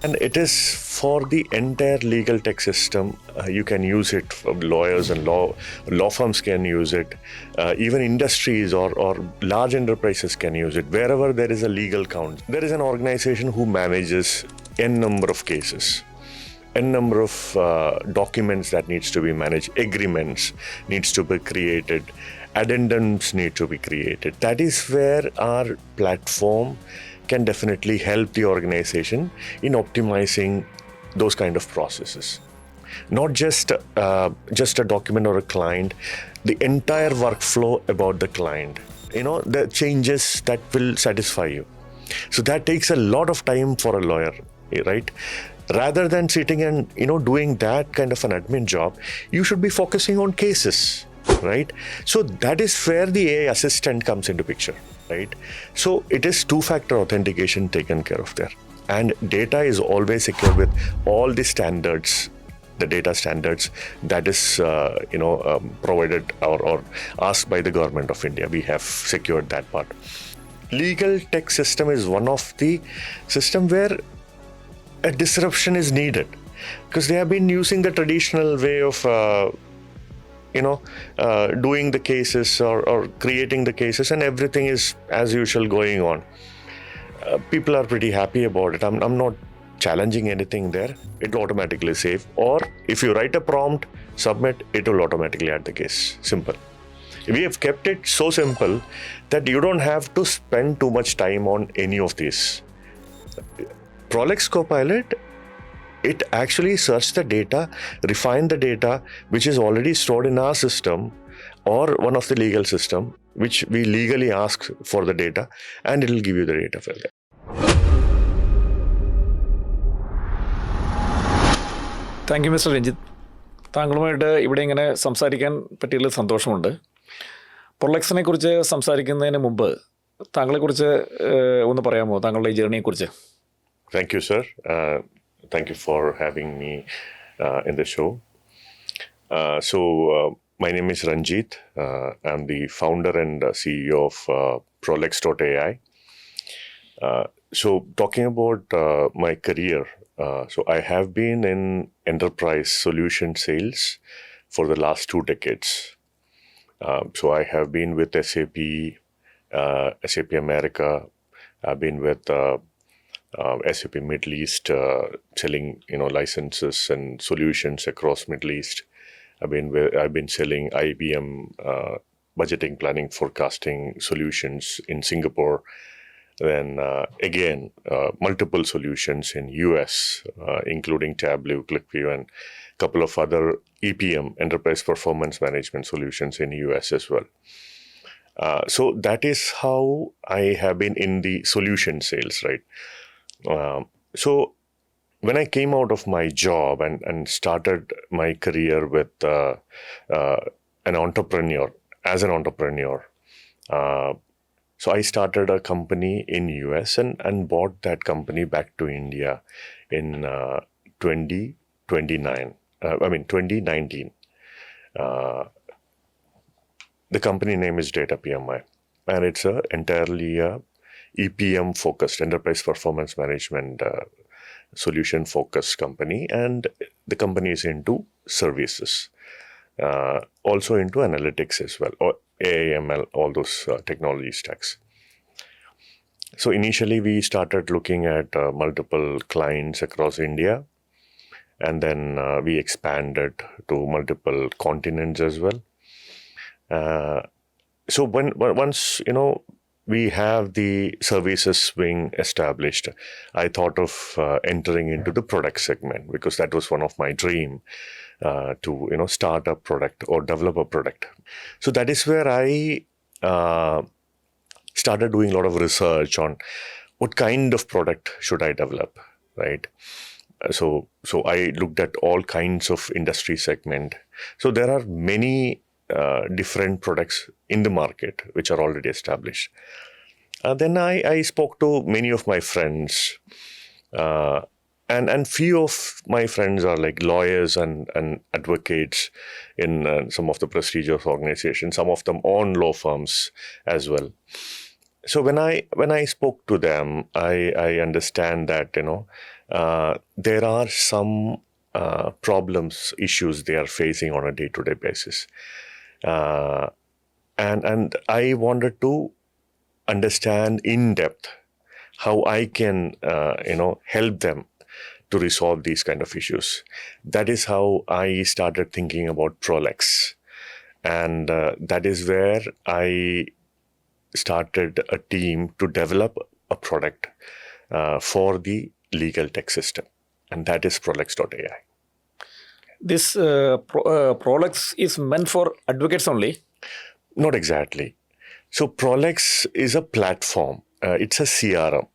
And it is for the entire legal tech system. You can use it. Lawyers and law firms can use it. Even industries or large enterprises can use it. Wherever there is a legal count, there is an organization who manages n number of cases, n number of documents that needs to be managed, agreements needs to be created, addendums need to be created. That is where our platform can definitely help the organization in optimizing those kind of processes. Not just a document or a client, the entire workflow about the client. The changes that will satisfy you. So that takes a lot of time for a lawyer, right? Rather than sitting and doing that kind of an admin job, you should be focusing on cases, right? So that is where the AI assistant comes into picture, right? So it is two-factor authentication taken care of there, and data is always secured with all the standards, the data standards that is provided or asked by the government of India. We have secured that part. Legal tech system is one of the system where a disruption is needed, because they have been using the traditional way of doing the cases or creating the cases, and everything is as usual going on. People are pretty happy about it. I'm not challenging anything there. It will automatically save, or if you write a prompt, submit, it will automatically add the case. Simple. We have kept it so simple that you don't have to spend too much time on any of these. Prolex Copilot, it actually searches the data, refine the data which is already stored in our system or one of the legal system, which we legally ask for the data, and it will give you the data for that. Thank you mister Ranjith. താങ്കളുമായിട്ട് ഇവിടെ ഇങ്ങനെ സംസാരിക്കാൻ പറ്റിയതിൽ സന്തോഷമുണ്ട്. പ്രൊലക്സിനെ കുറിച്ച് സംസാരിക്കുന്നതിന് മുമ്പ് താങ്കളെക്കുറിച്ച് ഒന്ന് പറയാമോ, താങ്കളുടെ ഈ ജേർണിയെക്കുറിച്ച്? Thank you, sir. Thank you for having me in the show. My name is Renjith. I'm the founder and CEO of Prolex.AI. Talking about my career, I have been in enterprise solution sales for the last 2 decades. I have been with SAP, SAP America. I've been with SAP Middle East, selling licenses and solutions across Middle East. I've been selling IBM budgeting, planning, forecasting solutions in Singapore. Then again, multiple solutions in US, including Tableau, ClickView, and a couple of other EPM, Enterprise Performance Management solutions in US as well. So that is how I have been in the solution sales, right? So when I came out of my job and started my career with an entrepreneur, so I started a company in US and bought that company back to India in 2019. The company name is Data PMI, and it's entirely EPM focused, Enterprise Performance Management solution focused company, and the company is into services, also into analytics as well, or AIML, all those technology stacks. So initially we started looking at multiple clients across India, and then we expanded to multiple continents as well. So once we have the services wing established, I thought of entering into the product segment, because that was one of my dream to start a product or develop a product. So that is where I started doing a lot of research on what kind of product should I develop, right? So I looked at all kinds of industry segment. So there are many different products in the market which are already established. Then I spoke to many of my friends, and few of my friends are like lawyers and advocates in some of the prestigious organizations. Some of them own law firms as well. So when I spoke to them, I understand that there are some problems, issues they are facing on a day-to-day basis. And I wanted to understand in depth how I can, help them to resolve these kind of issues. That is how I started thinking about Prolex. And that is where I started a team to develop a product for the legal tech system. And that is Prolex.AI. This Prolex is meant for advocates only. Not exactly. So Prolex is a platform. It's a CRM,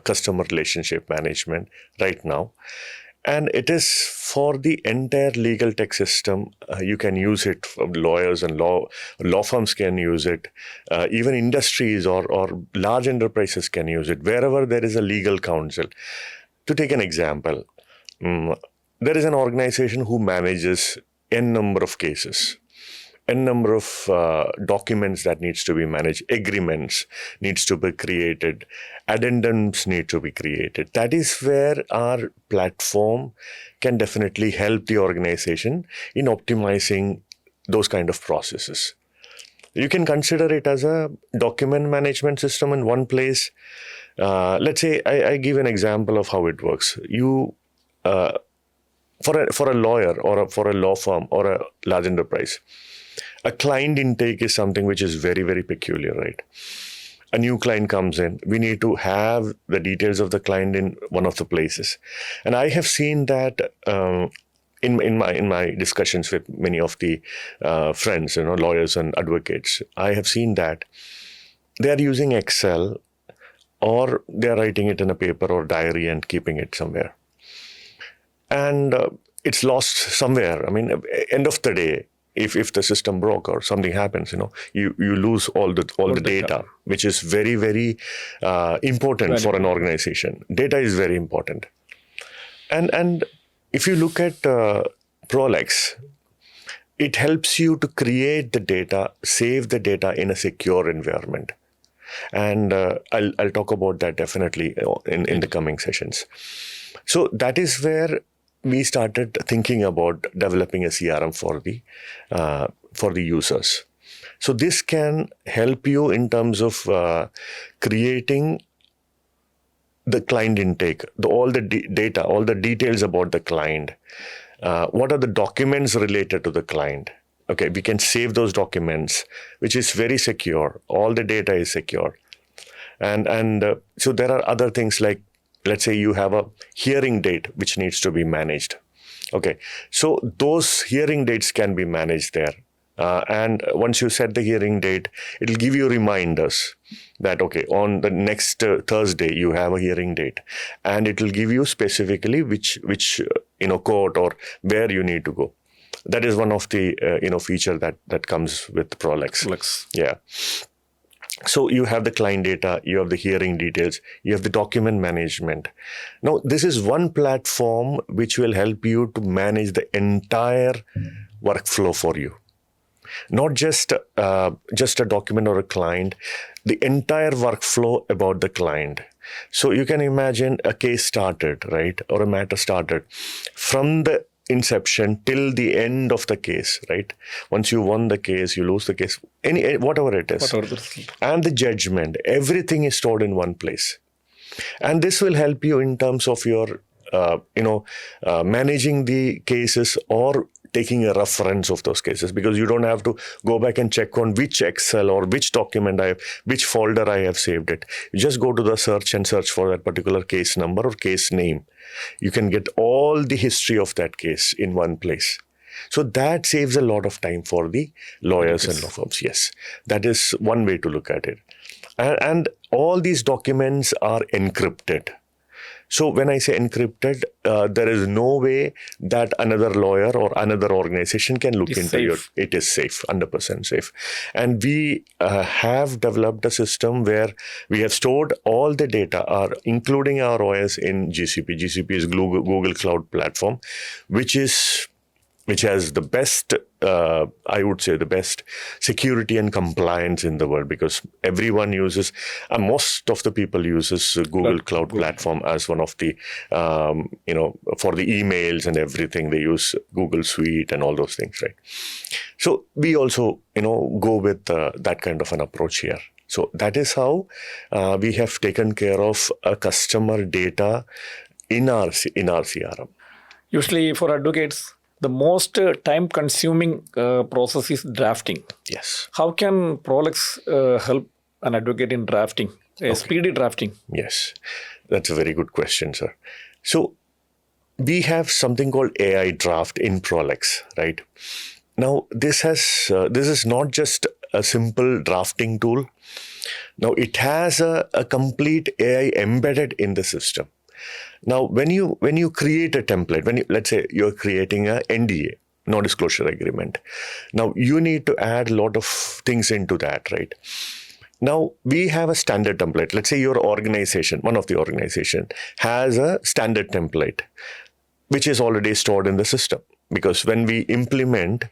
customer relationship management right now. And it is for the entire legal tech system. You can use it. Lawyers and law firms can use it. Even industries or large enterprises can use it. Wherever there is a legal counsel. To take an example, there is an organization who manages n number of cases, n number of documents that needs to be managed, agreements needs to be created, addendums need to be created. That is where our platform can definitely help the organization in optimizing those kind of processes. You can consider it as a document management system in one place. Let's say I give an example of how it works. For a lawyer or for a law firm or a large enterprise, a client intake is something which is very, very peculiar, right? A new client comes in. We need to have the details of the client in one of the places. And I have seen that in my discussions with many of the friends, lawyers and advocates. I have seen that they are using Excel or they are writing it in a paper or diary and keeping it somewhere. And it's lost somewhere. I mean, end of the day, if the system broke or something happens, you lose all the data, which is very, very important for an organization. Data is very important. And if you look at Prolex, it helps you to create the data, save the data in a secure environment. And I'll talk about that definitely in the coming sessions. So that is where we started thinking about developing a CRM for the users. So this can help you in terms of creating the client intake, all the data, all the details about the client. What are the documents related to the client? Okay, we can save those documents, which is very secure. All the data is secure. And so there are other things like, let's say you have a hearing date which needs to be managed. Okay, so those hearing dates can be managed there. And once you set the hearing date, it'll give you reminders that, okay, on the next Thursday, you have a hearing date. And it'll give you specifically which court or where you need to go. That is one of the, feature that comes with Prolex. Yeah. So you have the client data, you have the hearing details, you have the document management. Now, this is one platform which will help you to manage the entire workflow for you. Not just a document or a client, the entire workflow about the client. So you can imagine a case started, right? Or a matter started from the inception till the end of the case, right? Once you won the case, you lose the case, whatever it is. And the judgment, everything is stored in one place. And this will help you in terms of your, managing the cases or taking a reference of those cases, because you don't have to go back and check on which Excel or which document which folder I have saved it. You just go to the search and search for that particular case number or case name. You can get all the history of that case in one place. So that saves a lot of time for the lawyers and law firms. Yes, that is one way to look at it. And all these documents are encrypted. So when I say encrypted, there is no way that another lawyer or another organization can look into your. It is safe, 100% safe. And we have developed a system where we have stored all the data, including our OS, in GCP. GCP is Google Cloud Platform, which is which has the best, I would say, the best security and compliance in the world, because everyone uses, most of the people uses Google Cloud Platform as one of the, for the emails and everything. They use Google Suite and all those things, right? So we also, go with that kind of an approach here. So that is how we have taken care of customer data in our CRM. Usually for advocates, the most time-consuming process is drafting. Yes. How can Prolex help an advocate in drafting, speedy drafting? Yes, that's a very good question, sir. So we have something called AI Draft in Prolex, right? Now, this is not just a simple drafting tool. Now, it has a complete AI embedded in the system. Now, when you create a template, let's say you're creating a NDA, non-disclosure agreement. Now, you need to add a lot of things into that, right? Now, we have a standard template. Let's say your organization, one of the organization, has a standard template, which is already stored in the system. Because when we implement,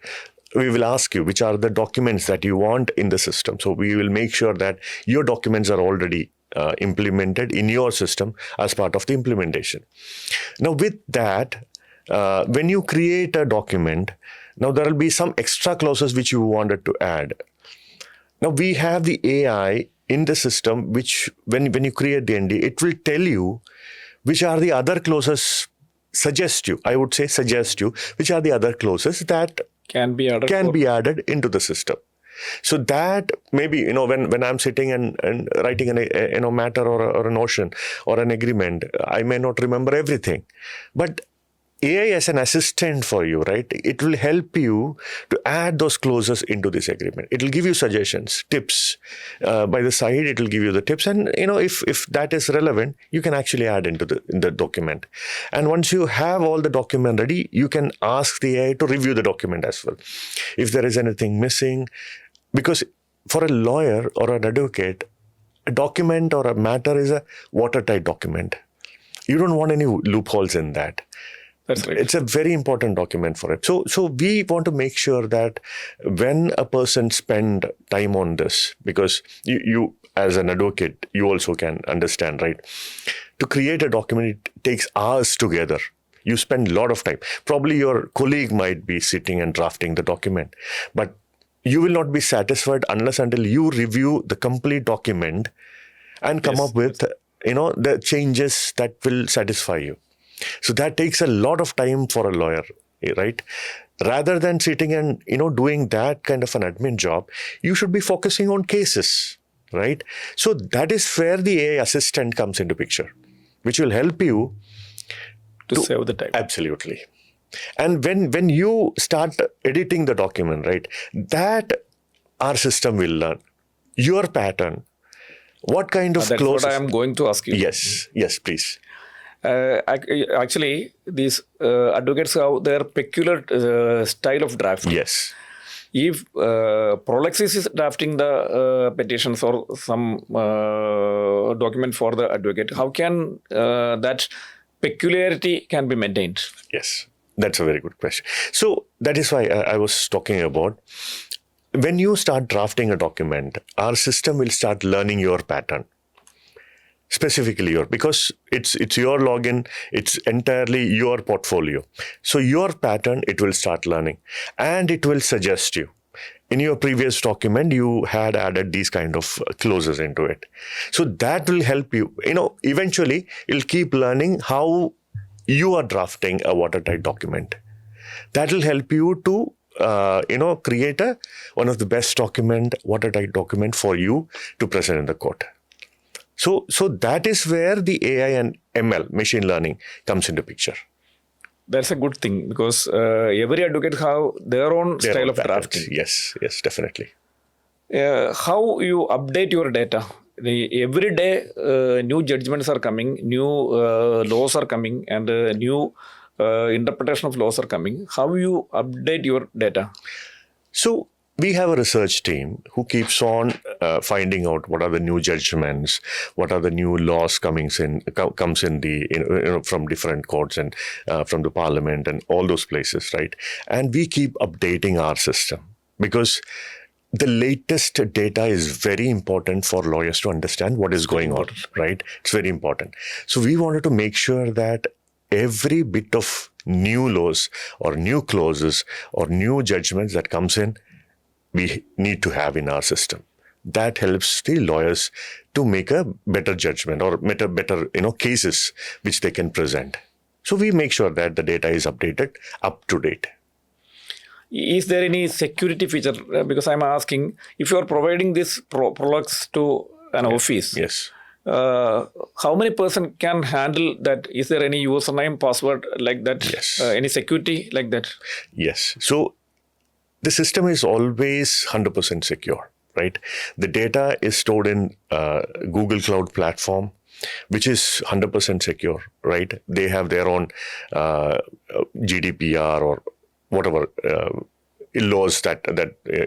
we will ask you which are the documents that you want in the system. So we will make sure that your documents are already implemented in your system as part of the implementation. Now, with that, when you create a document, now there will be some extra clauses which you wanted to add. Now, we have the AI in the system, which when you create the ND, it will tell you which are the other clauses, suggest you, which are the other clauses that can be added into the system. So that maybe, when I'm sitting and writing a matter or a notion or an agreement, I may not remember everything. But AI as an assistant for you, right? It will help you to add those clauses into this agreement. It will give you suggestions, tips. By the side, it will give you the tips. And, if that is relevant, you can actually add in the document. And once you have all the document ready, you can ask the AI to review the document as well. If there is anything missing, because for a lawyer or an advocate, a document or a matter is a watertight document. You don't want any loopholes in that. That's right. It's a very important document for it. So we want to make sure that when a person spend time on this, because you as an advocate, you also can understand, right? To create a document, it takes hours together. You spend a lot of time. Probably your colleague might be sitting and drafting the document, but you will not be satisfied unless until you review the complete document and come up with, the changes that will satisfy you. So that takes a lot of time for a lawyer, right? Rather than sitting and, doing that kind of an admin job, you should be focusing on cases, right? So that is where the AI assistant comes into picture, which will help you to save the time. Absolutely. And when you start editing the document, right, that our system will learn your pattern. What kind of that's clauses? What I am going to ask you. Yes, please. Actually, these advocates have their peculiar style of drafting. Yes. If Prolex is drafting the petitions or some document for the advocate, how can that peculiarity can be maintained? Yes, that's a very good question. So that is why I was talking about, when you start drafting a document, our system will start learning your pattern. Specifically because it's your login, it's entirely your portfolio. So your pattern, it will start learning and it will suggest you. In your previous document, you had added these kind of clauses into it. So that will help you. Eventually, it'll keep learning how you are drafting a watertight document. That will help you to, create one of the best watertight document for you to present in the court. So that is where the AI and ML, machine learning, comes into picture. That's a good thing, because every advocate have their own style of drafting. Yes, definitely. How you update your data? Every day, new judgments are coming, new laws are coming, and new interpretation of laws are coming. How you update your data? So we have a research team who keeps on finding out what are the new judgments, what are the new laws comes in the from different courts and from the parliament and all those places, right? And we keep updating our system because the latest data is very important for lawyers to understand what is going on, right? It's very important. So we wanted to make sure that every bit of new laws or new clauses or new judgments that comes in, we need to have in our system. That helps the lawyers to make a better judgment or better cases which they can present. So we make sure that the data is updated up to date. Is there any security feature? Because I'm asking, if you are providing this Prolex to an office, Yes. How many person can handle that? Is there any username, password like that? Yes. Any security like that? Yes. So the system is always 100% secure, right? The data is stored in Google Cloud platform, which is 100% secure, right? They have their own GDPR or whatever laws that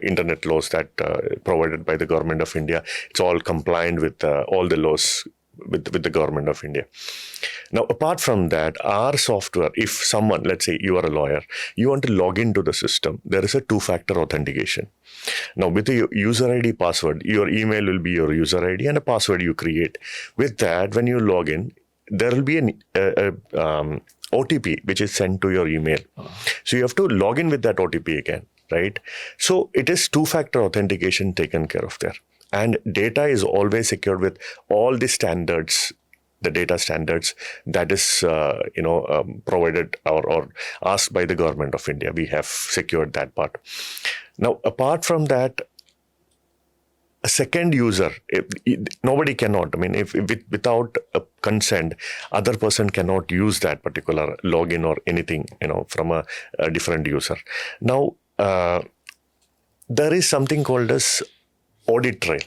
internet laws that provided by the government of India. It's all compliant with all the laws with the government of India. Now, apart from that, our software, if someone, let's say you are a lawyer, you want to log into the system, there is a two-factor authentication. Now, with the user ID password, your email will be your user ID and a password you create. With that, when you log in, there will be an OTP which is sent to your email. So you have to log in with that OTP again, right? So it is two-factor authentication taken care of there. And data is always secured with all the standards, the data standards that is, provided or asked by the government of India. We have secured that part. Now, apart from that, a second user, nobody cannot. I mean, if without a consent, other person cannot use that particular login or anything, from a different user. Now, there is something called as audit trail.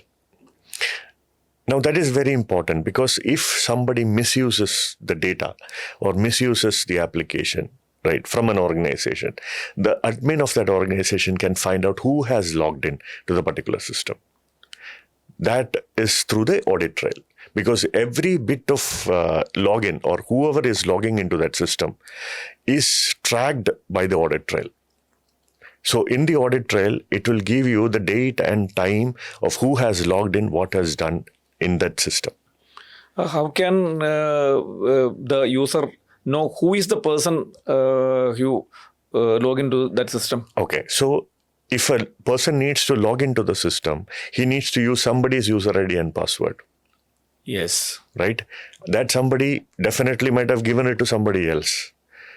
Now, that is very important because if somebody misuses the data or misuses the application, right, from an organization, the admin of that organization can find out who has logged in to the particular system. That is through the audit trail, because every bit of login or whoever is logging into that system is tracked by the audit trail. So in the audit trail, it will give you the date and time of who has logged in, what has done in that system. How can the user know who is the person who log into that system? Okay, so if a person needs to log into the system, he needs to use somebody's user ID and password. Yes. Right? That somebody definitely might have given it to somebody else.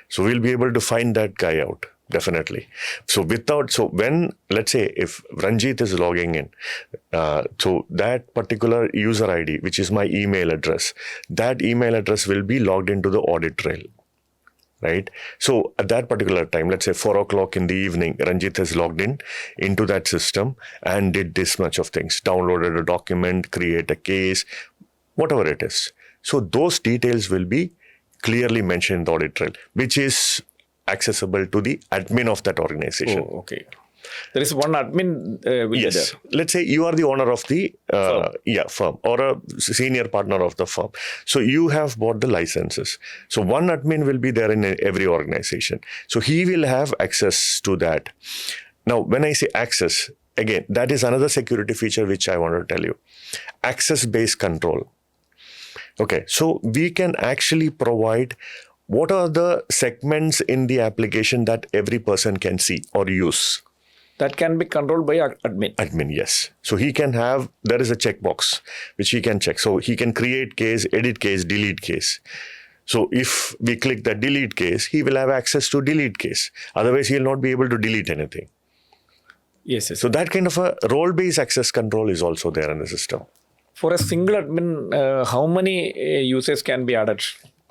So we'll be able to find that guy out. Definitely. So when, let's say, if Renjith is logging in, so that particular user ID, which is my email address, that email address will be logged into the audit trail. Right? So at that particular time, let's say 4 o'clock in the evening, Renjith has logged in into that system and did this much of things, downloaded a document, create a case, whatever it is. So those details will be clearly mentioned in the audit trail, which is accessible to the admin of that organization. Oh, okay. There is one admin will yes. be there. Let's say you are the owner of the firm or a senior partner of the firm. So you have bought the licenses. So one admin will be there in every organization. So he will have access to that. Now, when I say access, again, that is another security feature which I want to tell you. Access-based control. Okay, so we can actually provide what are the segments in the application that every person can see or use. That can be controlled by admin. Admin, yes. So he can have, there is a checkbox which he can check. So he can create case, edit case, delete case. So if we click the delete case, he will have access to delete case. Otherwise, he will not be able to delete anything. Yes, yes. So that kind of a role-based access control is also there in the system. For a single admin, how many users can be added?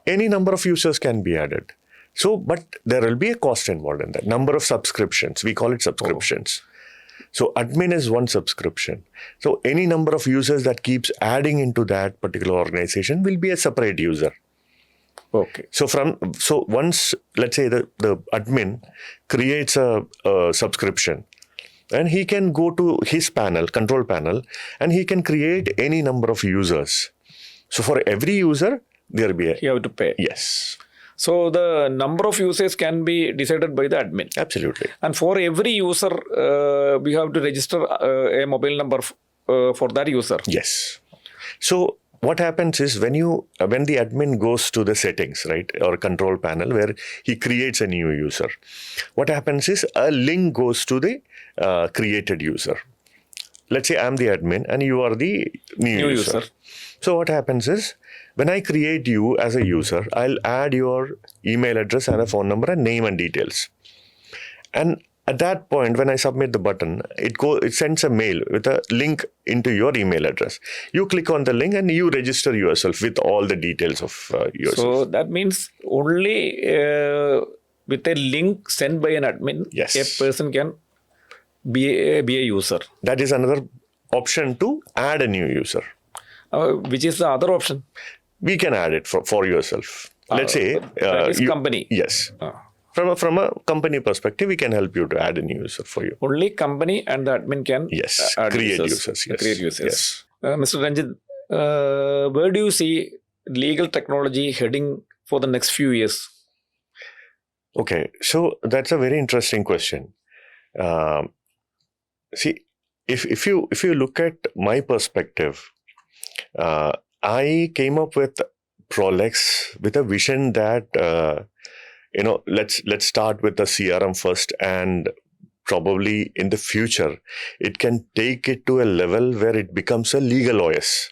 Any number of users can be added. So, but there will be a cost involved in that. Number of subscriptions, we call it subscriptions. Oh. So admin is one subscription. So any number of users that keeps adding into that particular organization will be a separate user. Okay. So once, let's say the admin creates a subscription, and he can go to his panel, control panel, and he can create any number of users. So for every user, there will be a... You have to pay. Yes. So the number of users can be decided by the admin. Absolutely. And for every user, we have to register a mobile number for that user. Yes. So what happens is when the admin goes to the settings, right, or control panel where he creates a new user, what happens is a link goes to the created user. Let's say I'm the admin and you are the new user. So what happens is when I create you as a user, I'll add your email address and a phone number and name and details. And at that point, when I submit the button, it sends a mail with a link into your email address. You click on the link and you register yourself with all the details of yourself. So that means only with a link sent by an admin, yes, a person can be a user. That is another option to add a new user. Which is the other option? We can add it for yourself. Let's say... that is company. Yes. From a company perspective, we can help you to add a new user for you. Only company and the admin can create users. Yes. Create users. Yes. Mr. Renjith, where do you see legal technology heading for the next few years? Okay, so that's a very interesting question. See, if you look at my perspective, I came up with Prolex with a vision that let's start with the CRM first, and probably in the future it can take it to a level where it becomes a legal OS.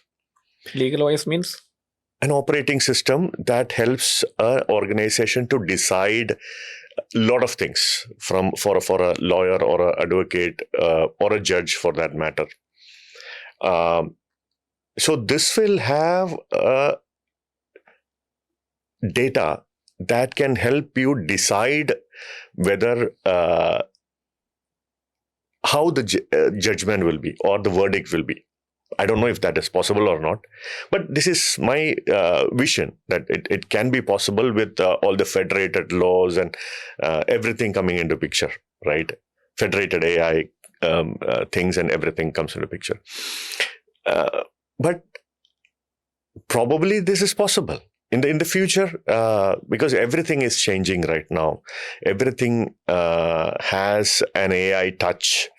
Legal OS means? An operating system that helps an organization to decide a lot of things for a lawyer or an advocate or a judge for that matter. So this will have data that can help you decide whether how the judgment will be or the verdict will be. I don't know if that is possible or not, but this is my vision that it can be possible with all the federated laws and everything coming into picture, right? Federated AI things and everything comes into picture. But probably this is possible in the future because everything is changing right now. Everything has an AI touch.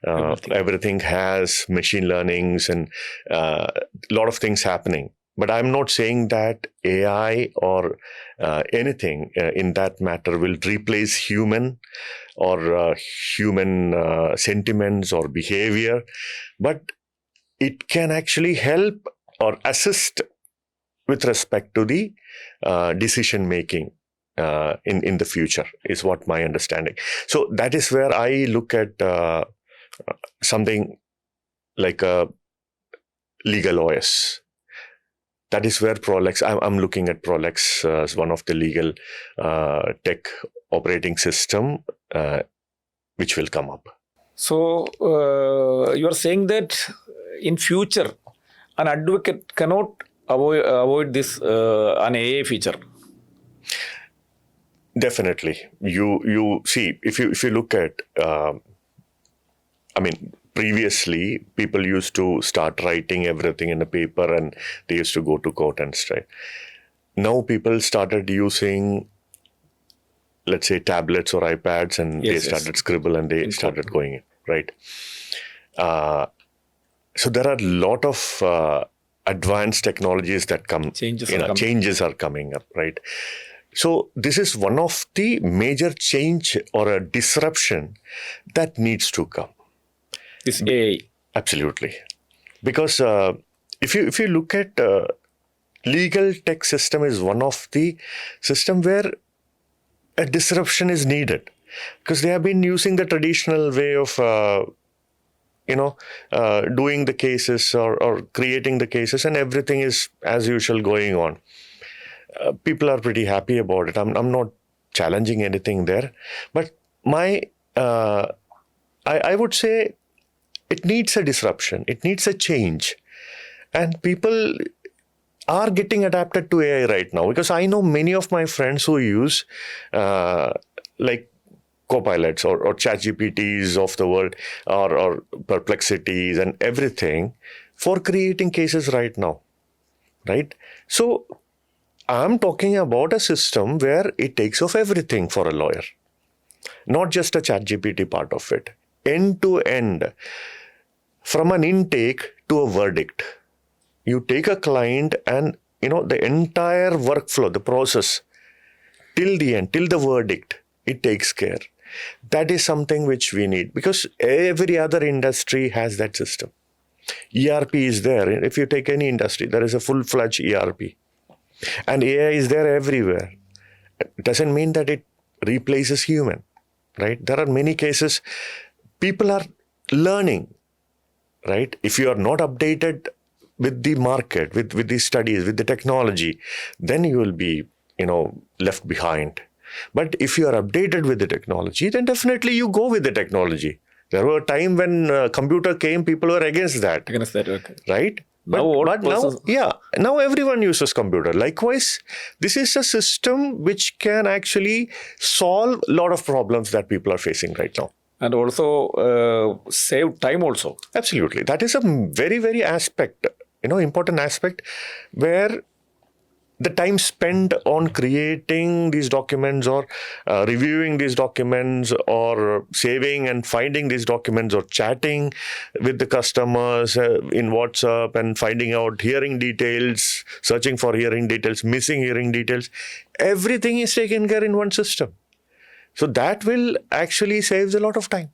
Everything has machine learnings and a lot of things happening. But I'm not saying that AI or anything in that matter will replace human or human sentiments or behavior, but it can actually help or assist with respect to the decision making in the future is what my understanding. So that is where I look at something like a legal OS. That is where Prolex, I'm looking at Prolex as one of the legal tech operating system which will come up. So you are saying that in future, an advocate cannot avoid this an AI feature. Definitely, you see if you look at, previously people used to start writing everything in a paper and they used to go to court and strike. Now people started using, let's say, tablets or iPads, and they started Scribble and they started going in, right? So there are a lot of advanced technologies that come. Changes are coming up, right? So this is one of the major change or a disruption that needs to come. This AI. Absolutely. Because if you look at legal tech system is one of the system where a disruption is needed, because they have been using the traditional way of doing the cases or creating the cases, and everything is as usual going on. People are pretty happy about it. I'm not challenging anything there, but I would say it needs a disruption. It needs a change, and people are getting adapted to AI right now, because I know many of my friends who use like Copilots or ChatGPTs of the world or Perplexities and everything for creating cases right now, right? So I'm talking about a system where it takes off everything for a lawyer, not just a ChatGPT part of it, end to end, from an intake to a verdict. You take a client and, the entire workflow, the process, till the end, till the verdict, it takes care. That is something which we need because every other industry has that system. ERP is there. If you take any industry, there is a full-fledged ERP. And AI is there everywhere. It doesn't mean that it replaces human, right? There are many cases people are learning, right? If you are not updated with the market, with the studies, with the technology, then you will be, left behind. But if you are updated with the technology, then definitely you go with the technology. There were a time when computer came, people were against that. Okay. Right? Now everyone uses computer. Likewise, this is a system which can actually solve a lot of problems that people are facing right now. And also save time also. Absolutely. That is a very, very important aspect where the time spent on creating these documents or reviewing these documents or saving and finding these documents or chatting with the customers in WhatsApp and finding out hearing details, searching for hearing details, missing hearing details, everything is taken care in one system. So that will actually save a lot of time.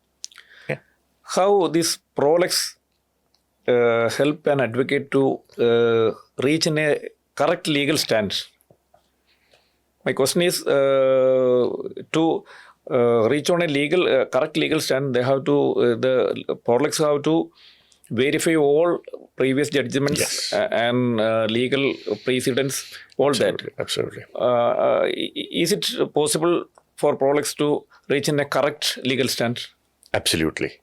Yeah. How this Prolex help an advocate to reach in a correct legal stance? My question is to reach on a correct legal stand, they have to the Prolex have to verify all previous judgments and legal precedents, all Absolutely. that. Absolutely. Is it possible for Prolex to reach in a correct legal stand? Absolutely.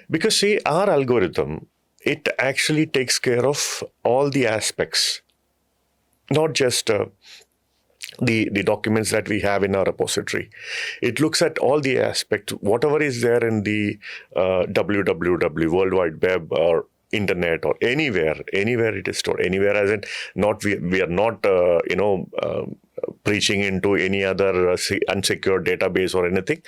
Because see, our algorithm, it actually takes care of all the aspects. Not just the documents that we have in our repository. It looks at all the aspects, whatever is there in the www, World Wide Web or internet or anywhere it is stored. Anywhere as in, we are not, preaching into any other unsecured database or anything.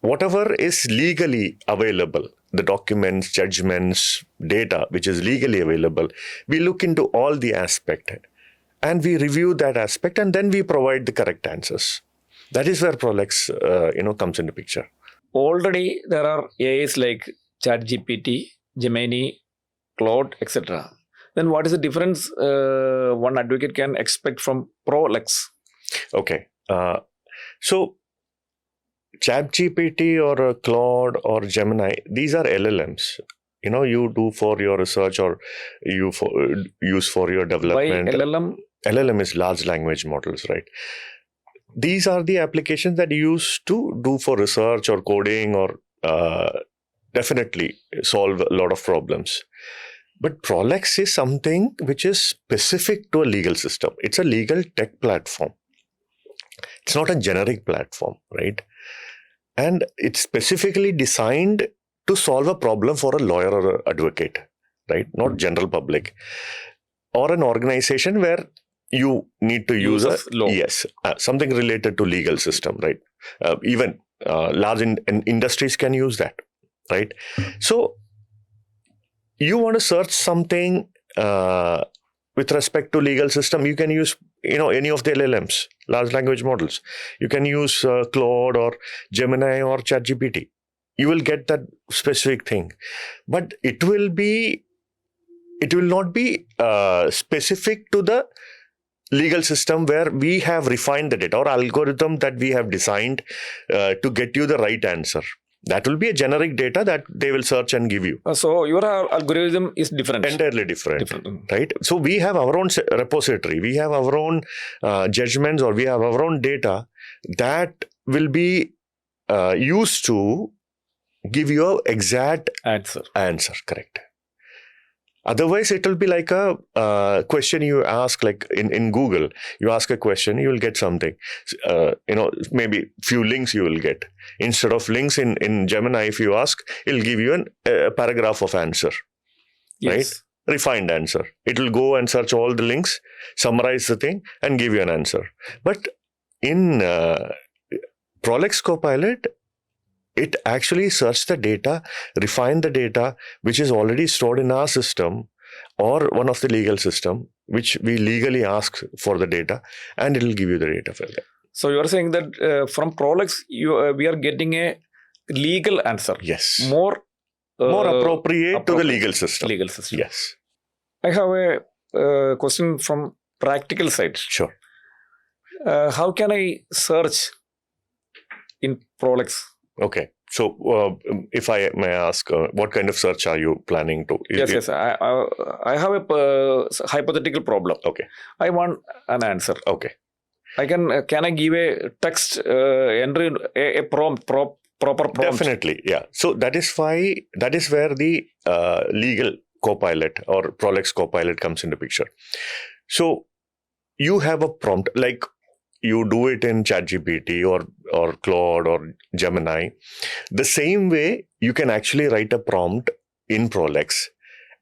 Whatever is legally available, the documents, judgments, data which is legally available, we look into all the aspects. And we review that aspect and then we provide the correct answers. That is where Prolex, comes into picture. Already there are AIs like ChatGPT, Gemini, Claude, etc. Then what is the difference one advocate can expect from Prolex? Okay. So ChatGPT or Claude or Gemini, these are LLMs. You do for your research or you use for your development. Why LLM? LLM is large language models, right? These are the applications that you use to do for research or coding or definitely solve a lot of problems. But Prolex is something which is specific to a legal system. It's a legal tech platform. It's not a generic platform, right? And it's specifically designed to solve a problem for a lawyer or an advocate, right? Not general public. Or an organization where you need to use law. Something related to legal system, right? Even large industries can use that, right? So you want to search something with respect to legal system, you can use any of the LLMs, large language models. You can use Claude or Gemini or ChatGPT. You will get that specific thing, but it will not be specific to the legal system where we have refined the data or algorithm that we have designed to get you the right answer. That will be a generic data that they will search and give you. So your algorithm is different. Entirely different. Right? So we have our own repository. We have our own judgments, or we have our own data that will be used to give you an exact answer. Correct. Otherwise, it will be like a question you ask, like in Google, you ask a question, you will get something. Maybe few links you will get. Instead of links in Gemini, if you ask, it'll give you a paragraph of answer, right? Refined answer. It will go and search all the links, summarize the thing, and give you an answer. But in Prolex Copilot, it actually searches the data, refine the data, which is already stored in our system or one of the legal system, which we legally ask for the data, and it will give you the data for that. So you are saying that from Prolex, we are getting a legal answer. Yes. More appropriate to the legal system. Legal system. Yes. I have a question from practical side. Sure. How can I search in Prolex? Okay. So, if I may ask, what kind of search are you planning to? Yes. I have a hypothetical problem. Okay. I want an answer. Okay. Can I give a text entry, a prompt, proper prompt? Definitely, yeah. So that is where the legal Copilot or Prolex Copilot comes into picture. So you have a prompt, like you do it in ChatGPT or Claude or Gemini. The same way you can actually write a prompt in Prolex,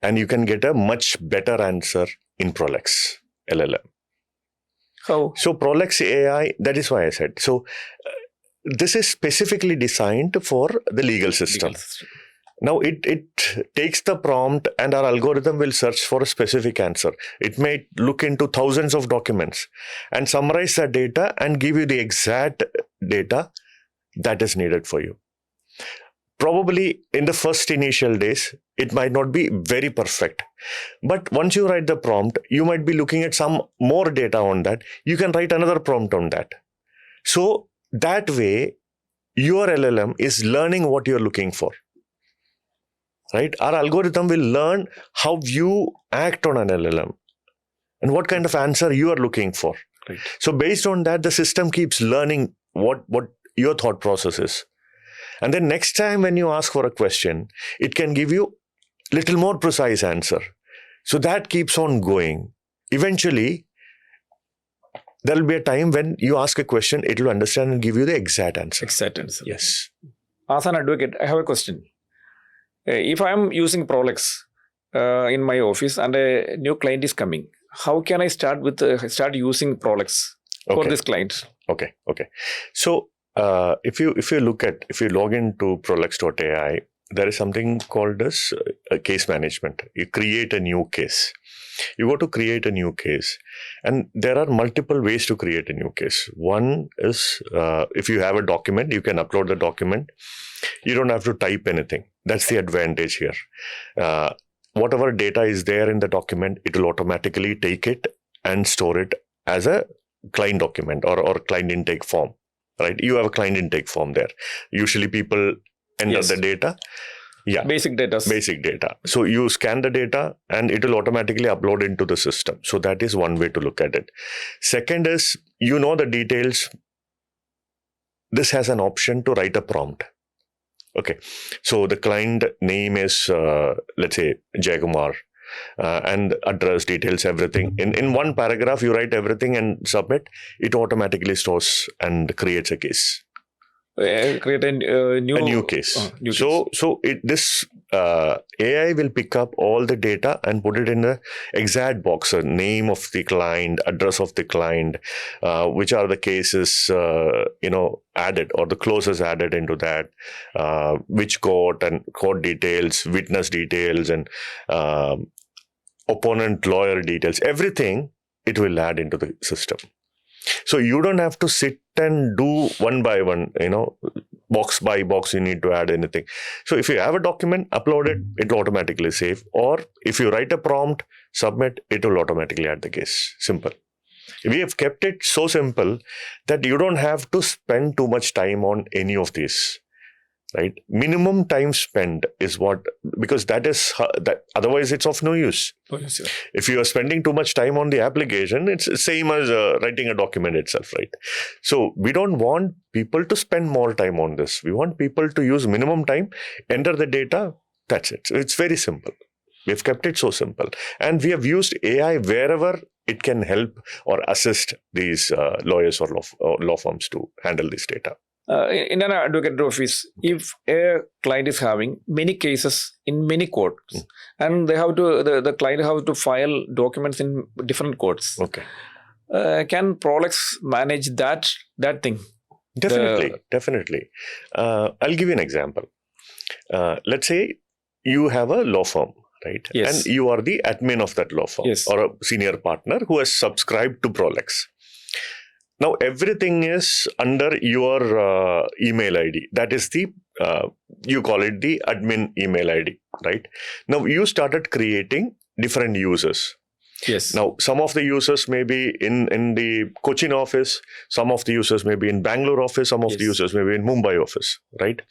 and you can get a much better answer in Prolex LLM. How? So Prolex.AI, that is why I said. So this is specifically designed for the legal system. Now it takes the prompt, and our algorithm will search for a specific answer. It may look into thousands of documents and summarize that data and give you the exact data that is needed for you. Probably in the first initial days, it might not be very perfect. But once you write the prompt, you might be looking at some more data on that. You can write another prompt on that. So that way, your LLM is learning what you're looking for. Right? Our algorithm will learn how you act on an LLM and what kind of answer you are looking for. Right. So based on that, the system keeps learning what your thought process is. And then next time when you ask for a question, it can give you a little more precise answer. So that keeps on going. Eventually, there will be a time when you ask a question, it will understand and give you the exact answer. Exact answer. Yes. As an advocate, I have a question. If I am using Prolex in my office and a new client is coming, how can I start using Prolex for this client? Okay. So if you log into Prolex.AI, there is something called as case management. You create a new case. You go to create a new case, and there are multiple ways to create a new case. One is if you have a document, you can upload the document. You don't have to type anything. That's the advantage here. Whatever data is there in the document, it will automatically take it and store it as a client document or client intake form. Right? You have a client intake form there. Usually people enter the data. Yeah. Basic data. So you scan the data and it will automatically upload into the system. So that is one way to look at it. Second is, the details. This has an option to write a prompt. Okay. So the client name is, let's say, Jaykumar, and address, details, everything. In one paragraph, you write everything and submit. It automatically stores and creates a case. Create a new case. This AI will pick up all the data and put it in the exact box: name of the client, address of the client, which are the cases added or the clauses added into that, which court and court details, witness details, and opponent lawyer details. Everything it will add into the system. So you don't have to sit and do one by one, box by box, you need to add anything. So if you have a document, upload it, it will automatically save. Or if you write a prompt, submit, it will automatically add the case. Simple. We have kept it so simple that you don't have to spend too much time on any of these. Right? Minimum time spent is because that otherwise it's of no use. Oh, yes, yeah. If you are spending too much time on the application, it's the same as writing a document itself, right? So we don't want people to spend more time on this. We want people to use minimum time, enter the data, that's it. So it's very simple. We've kept it so simple. And we have used AI wherever it can help or assist these lawyers or law firms to handle this data. In an advocate office, if a client is having many cases in many courts, and they have to the client have to file documents in different courts, Okay. Can Prolex manage that thing? Definitely. I'll give you an example. Let's say you have a law firm, right? Yes. And you are the admin of that law firm, Yes. or a senior partner who has subscribed to Prolex. Now, everything is under your email ID. That is you call it the admin email ID, right? Now, you started creating different users. Yes. Now, some of the users may be in the Cochin office, some of the users may be in Bangalore office, some of the users may be in Mumbai office, right?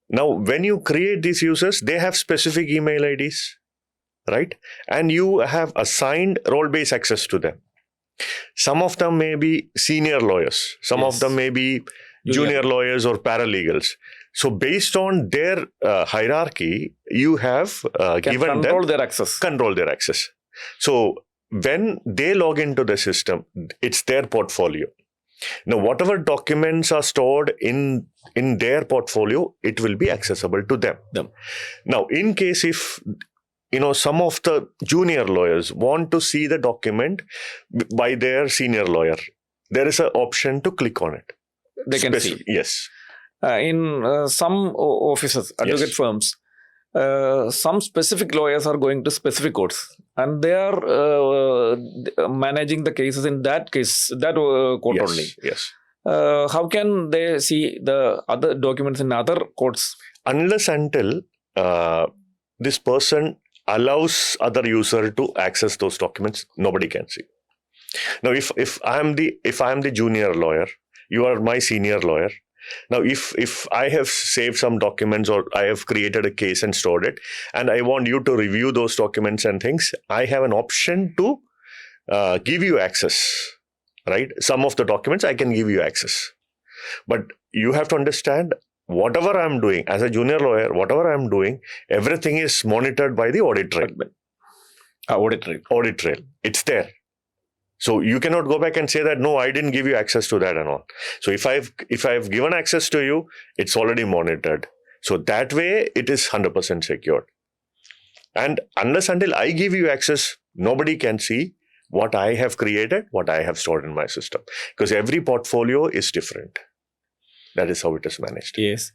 Now, when you create these users, they have specific email IDs, right? And you have assigned role-based access to them. Some of them may be senior lawyers. Some of them may be junior lawyers or paralegals. So based on their hierarchy, you have given them control their access. So when they log into the system, it's their portfolio. Now, whatever documents are stored in their portfolio, it will be accessible to them. Now, in case if some of the junior lawyers want to see the document by their senior lawyer, there is an option to click on it. They can see. Yes. In some offices, advocate firms, some specific lawyers are going to specific courts, and they are managing the cases in that court only. Yes. How can they see the other documents in other courts? Unless until this person allows other user to access those documents, nobody can see. Now, if I am the junior lawyer, you are my senior lawyer. Now, if I have saved some documents or I have created a case and stored it, and I want you to review those documents and things, I have an option to give you access, right? Some of the documents I can give you access. But you have to understand, whatever I'm doing as a junior lawyer, whatever I'm doing, everything is monitored by the audit trail. Audit trail. It's there. So you cannot go back and say that, no, I didn't give you access to that and all. So if I've given access to you, it's already monitored. So that way it is 100% secured. And unless until I give you access, nobody can see what I have created, what I have stored in my system. Because every portfolio is different. That is how it is managed. Yes.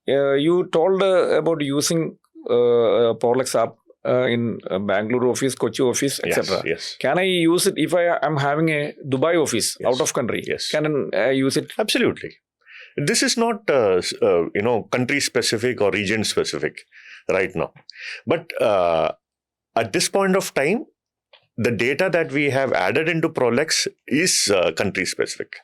You told about using Prolex app in Bangalore office, Kochi office, etc. Yes. Can I use it if I am having a Dubai office out of country? Yes. Can I use it? Absolutely. This is not country specific or region specific right now. But at this point of time, the data that we have added into Prolex is country specific.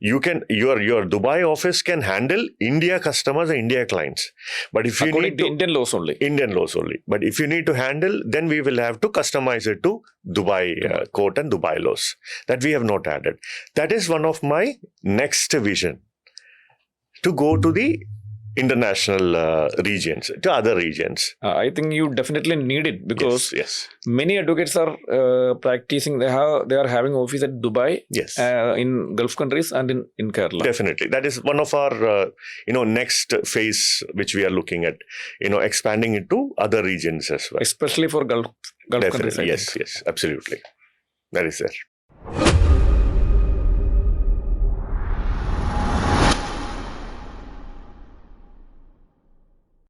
Your Dubai office can handle India customers and India clients. But if you need to Indian laws only. But if you need to handle, then we will have to customize it to Dubai court and Dubai laws. That we have not added. That is one of my next vision, to go to the international regions, to other regions. I think you definitely need it, because yes. Many advocates are practicing. They are having office at Dubai, in Gulf countries and in Kerala. Definitely, that is one of our next phase which we are looking at. Expanding it to other regions as well, especially for Gulf countries. Yes, absolutely, that is there.